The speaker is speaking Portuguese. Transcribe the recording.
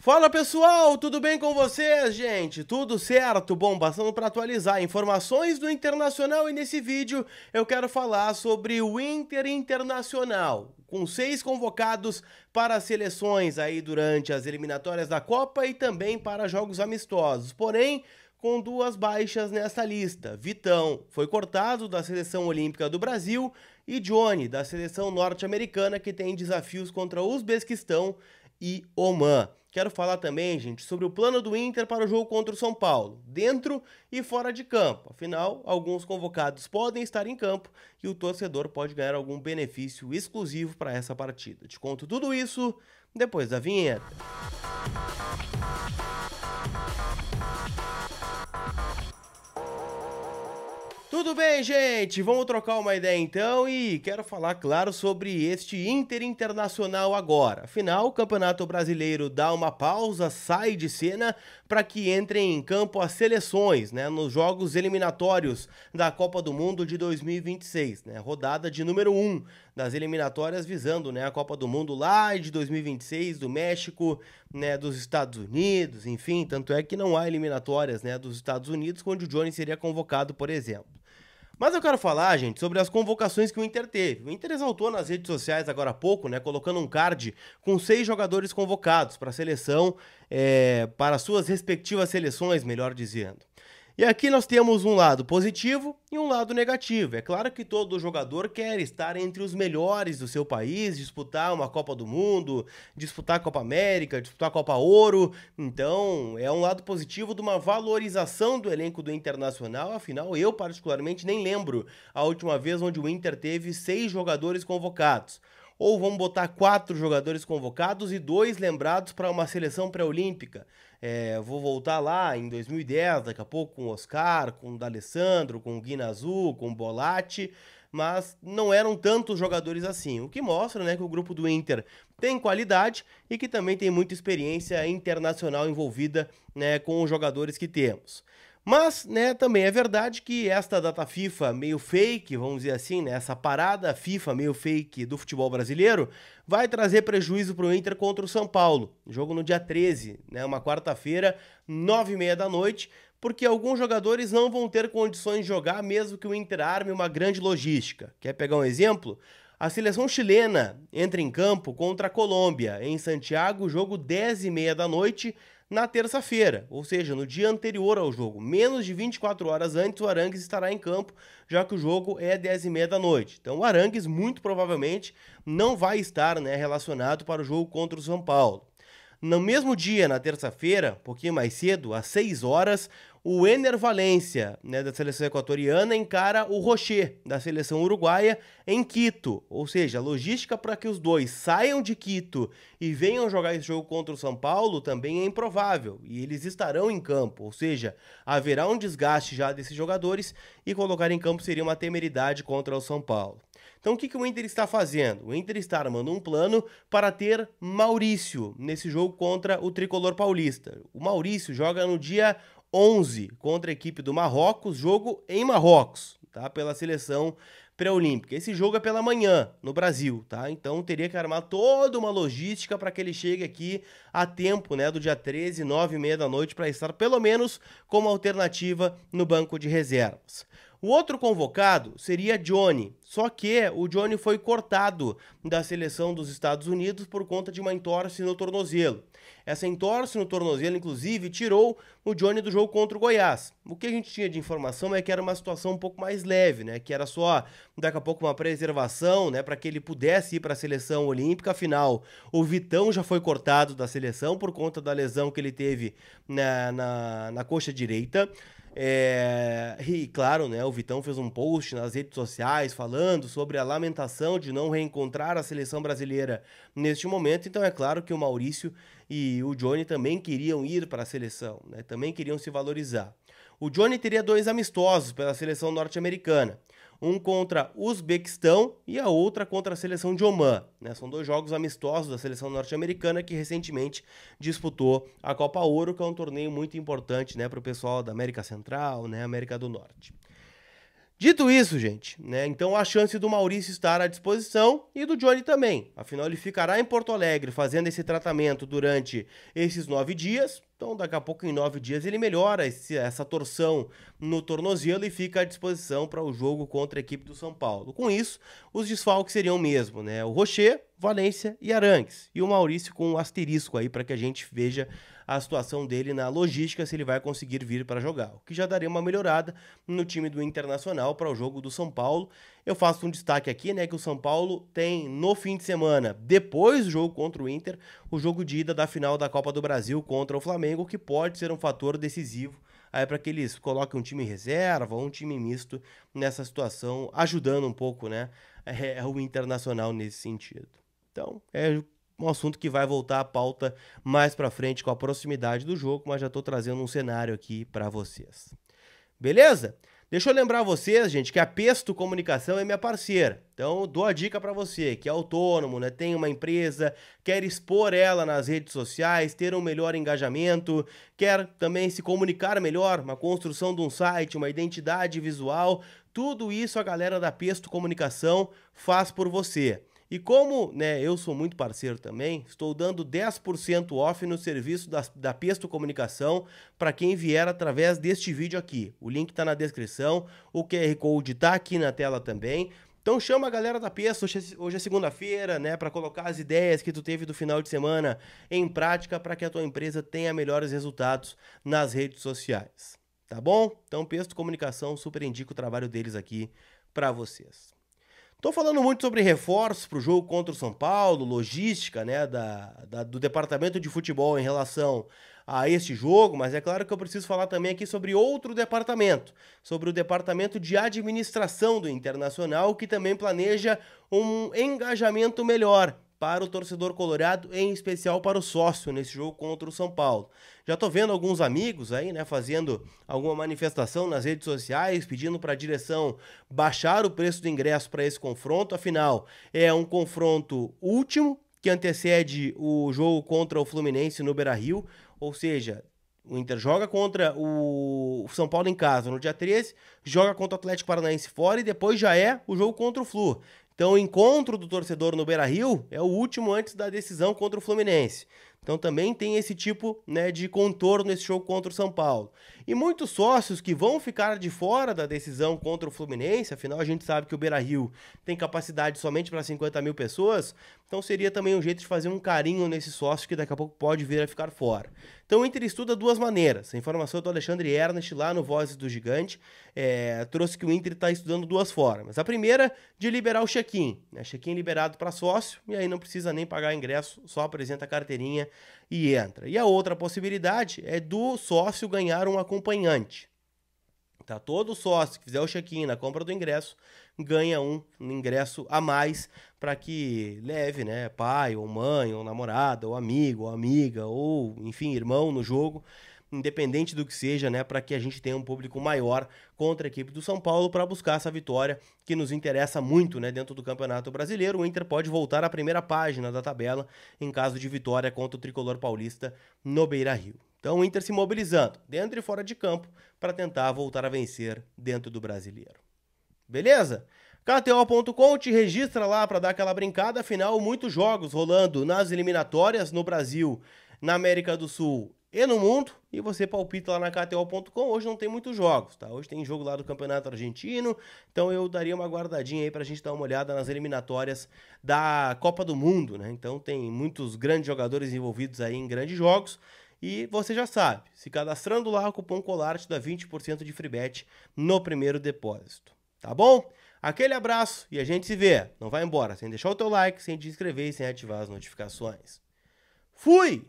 Fala pessoal, tudo bem com vocês, gente? Tudo certo? Bom, passando para atualizar informações do Internacional e nesse vídeo eu quero falar sobre o Inter Internacional, com 6 convocados para as seleções aí durante as eliminatórias da Copa e também para jogos amistosos, porém com 2 baixas nessa lista. Vitão foi cortado da Seleção Olímpica do Brasil e Johnny da Seleção Norte-Americana, que tem desafios contra o Uzbequistão e Omã. Quero falar também, gente, sobre o plano do Inter para o jogo contra o São Paulo, dentro e fora de campo. Afinal, alguns convocados podem estar em campo e o torcedor pode ganhar algum benefício exclusivo para essa partida. Te conto tudo isso depois da vinheta. Tudo bem, gente? Vamos trocar uma ideia então e quero falar, claro, sobre este Inter Internacional agora. Afinal, o Campeonato Brasileiro dá uma pausa, sai de cena para que entrem em campo as seleções, né, nos jogos eliminatórios da Copa do Mundo de 2026, né, rodada de número 1 das eliminatórias visando, né, a Copa do Mundo lá de 2026 do México, né, dos Estados Unidos, enfim, tanto é que não há eliminatórias, né, dos Estados Unidos onde o Johnny seria convocado, por exemplo. Mas eu quero falar, gente, sobre as convocações que o Inter teve. O Inter exaltou nas redes sociais agora há pouco, né, colocando um card com 6 jogadores convocados para a seleção, para suas respectivas seleções, melhor dizendo. E aqui nós temos um lado positivo e um lado negativo. É claro que todo jogador quer estar entre os melhores do seu país, disputar uma Copa do Mundo, disputar a Copa América, disputar a Copa Ouro. Então, é um lado positivo de uma valorização do elenco do Internacional. Afinal, eu particularmente nem lembro a última vez onde o Inter teve 6 jogadores convocados. Ou vamos botar 4 jogadores convocados e 2 lembrados para uma seleção pré-olímpica. Vou voltar lá em 2010, daqui a pouco com o Oscar, com o D'Alessandro, com o Guinazu, com o Bolatti, mas não eram tantos jogadores assim, o que mostra, né, que o grupo do Inter tem qualidade e que também tem muita experiência internacional envolvida, né, com os jogadores que temos. Mas, né, também é verdade que esta data FIFA meio fake, vamos dizer assim, né, essa parada FIFA meio fake do futebol brasileiro, vai trazer prejuízo para o Inter contra o São Paulo. Jogo no dia 13, né, uma quarta-feira, 9h30 da noite, porque alguns jogadores não vão ter condições de jogar mesmo que o Inter arme uma grande logística. Quer pegar um exemplo? A seleção chilena entra em campo contra a Colômbia, em Santiago, jogo 10h30 da noite, na terça-feira, ou seja, no dia anterior ao jogo. Menos de 24 horas antes, o Arangues estará em campo, já que o jogo é 10h30 da noite. Então o Arangues, muito provavelmente, não vai estar, né, relacionado para o jogo contra o São Paulo. No mesmo dia, na terça-feira, um pouquinho mais cedo, às 6 horas, o Ener Valencia, né, da seleção equatoriana, encara o Rocher, da seleção uruguaia, em Quito. Ou seja, a logística para que os dois saiam de Quito e venham jogar esse jogo contra o São Paulo também é improvável. E eles estarão em campo, ou seja, haverá um desgaste já desses jogadores e colocar em campo seria uma temeridade contra o São Paulo. Então o que o Inter está fazendo? O Inter está armando um plano para ter Maurício nesse jogo contra o Tricolor Paulista. O Maurício joga no dia 11 contra a equipe do Marrocos, jogo em Marrocos, tá? Pela seleção pré-olímpica. Esse jogo é pela manhã, no Brasil, tá? Então teria que armar toda uma logística para que ele chegue aqui a tempo, né, do dia 13, 9h30 da noite, para estar pelo menos como alternativa no banco de reservas. O outro convocado seria Johnny, só que o Johnny foi cortado da seleção dos Estados Unidos por conta de uma entorse no tornozelo. Essa entorse no tornozelo, inclusive, tirou o Johnny do jogo contra o Goiás. O que a gente tinha de informação é que era uma situação um pouco mais leve, né? Que era só, daqui a pouco, uma preservação, né? Para que ele pudesse ir para a seleção olímpica. Afinal, o Vitão já foi cortado da seleção por conta da lesão que ele teve na coxa direita. E claro, né, o Vitão fez um post nas redes sociais falando sobre a lamentação de não reencontrar a seleção brasileira neste momento. Então é claro que o Maurício e o Johnny também queriam ir para a seleção, né, também queriam se valorizar. O Johnny teria 2 amistosos pela seleção norte-americana. Um contra o Uzbequistão e a outra contra a seleção de Omã, né? São 2 jogos amistosos da seleção norte-americana que recentemente disputou a Copa Ouro, que é um torneio muito importante, né, para o pessoal da América Central, né, América do Norte. Dito isso, gente, né, então a chance do Maurício estar à disposição e do Johnny também. Afinal, ele ficará em Porto Alegre fazendo esse tratamento durante esses 9 dias. Então, daqui a pouco, em 9 dias, ele melhora essa torção no tornozelo e fica à disposição para o jogo contra a equipe do São Paulo. Com isso, os desfalques seriam mesmo, né? O Rocher, Valência e Arangues. E o Maurício com um asterisco aí para que a gente veja a situação dele na logística, se ele vai conseguir vir para jogar. O que já daria uma melhorada no time do Internacional para o jogo do São Paulo. Eu faço um destaque aqui, né, que o São Paulo tem no fim de semana, depois do jogo contra o Inter, o jogo de ida da final da Copa do Brasil contra o Flamengo, que pode ser um fator decisivo aí para que eles coloquem um time reserva ou um time misto nessa situação, ajudando um pouco, né, o Internacional nesse sentido. Então, é um assunto que vai voltar à pauta mais para frente com a proximidade do jogo, mas já estou trazendo um cenário aqui para vocês. Beleza? Deixa eu lembrar vocês, gente, que a Pesto Comunicação é minha parceira. Então, dou a dica para você que é autônomo, né, tem uma empresa, quer expor ela nas redes sociais, ter um melhor engajamento, quer também se comunicar melhor, uma construção de um site, uma identidade visual, tudo isso a galera da Pesto Comunicação faz por você. E como, né, eu sou muito parceiro também, estou dando 10% off no serviço da Pesto Comunicação para quem vier através deste vídeo aqui. O link está na descrição, o QR Code está aqui na tela também. Então chama a galera da Pesto, hoje é segunda-feira, né, para colocar as ideias que tu teve do final de semana em prática para que a tua empresa tenha melhores resultados nas redes sociais. Tá bom? Então Pesto Comunicação, super indico o trabalho deles aqui para vocês. Tô falando muito sobre reforços para o jogo contra o São Paulo, logística, né, do departamento de futebol em relação a este jogo, mas é claro que eu preciso falar também aqui sobre outro departamento, sobre o departamento de administração do Internacional, que também planeja um engajamento melhor para o torcedor colorado, em especial para o sócio nesse jogo contra o São Paulo. Já tô vendo alguns amigos aí, né, fazendo alguma manifestação nas redes sociais, pedindo para a direção baixar o preço do ingresso para esse confronto, afinal, é um confronto último que antecede o jogo contra o Fluminense no Beira-Rio, ou seja, o Inter joga contra o São Paulo em casa no dia 13, joga contra o Atlético Paranaense fora e depois já é o jogo contra o Flu. Então o encontro do torcedor no Beira-Rio é o último antes da decisão contra o Fluminense. Então também tem esse tipo, né, de contorno nesse jogo contra o São Paulo. E muitos sócios que vão ficar de fora da decisão contra o Fluminense, afinal a gente sabe que o Beira-Rio tem capacidade somente para 50 mil pessoas, então seria também um jeito de fazer um carinho nesse sócio que daqui a pouco pode vir a ficar fora. Então o Inter estuda duas maneiras. A informação do Alexandre Ernest lá no Vozes do Gigante trouxe que o Inter está estudando duas formas. A primeira, de liberar o check-in. Né? Check-in liberado para sócio, e aí não precisa nem pagar ingresso, só apresenta a carteirinha e entra. E a outra possibilidade é do sócio ganhar um acompanhante. Tá? Todo sócio que fizer o check-in na compra do ingresso ganha um ingresso a mais para que leve, né, pai ou mãe ou namorada ou amigo ou amiga ou, enfim, irmão no jogo, independente do que seja, né, para que a gente tenha um público maior contra a equipe do São Paulo para buscar essa vitória que nos interessa muito, né, dentro do Campeonato Brasileiro. O Inter pode voltar à primeira página da tabela em caso de vitória contra o tricolor paulista no Beira-Rio. Então o Inter se mobilizando dentro e fora de campo para tentar voltar a vencer dentro do Brasileiro. Beleza? KTO.com te registra lá para dar aquela brincada, afinal muitos jogos rolando nas eliminatórias no Brasil, na América do Sul e no mundo, e você palpita lá na KTO.com. Hoje não tem muitos jogos, tá? Hoje tem jogo lá do Campeonato Argentino, então eu daria uma guardadinha aí pra gente dar uma olhada nas eliminatórias da Copa do Mundo, né? Então tem muitos grandes jogadores envolvidos aí em grandes jogos, e você já sabe, se cadastrando lá, o cupom COLAR te dá 20% de free bet no primeiro depósito, tá bom? Aquele abraço e a gente se vê. Não vai embora sem deixar o teu like, sem te inscrever e sem ativar as notificações. Fui!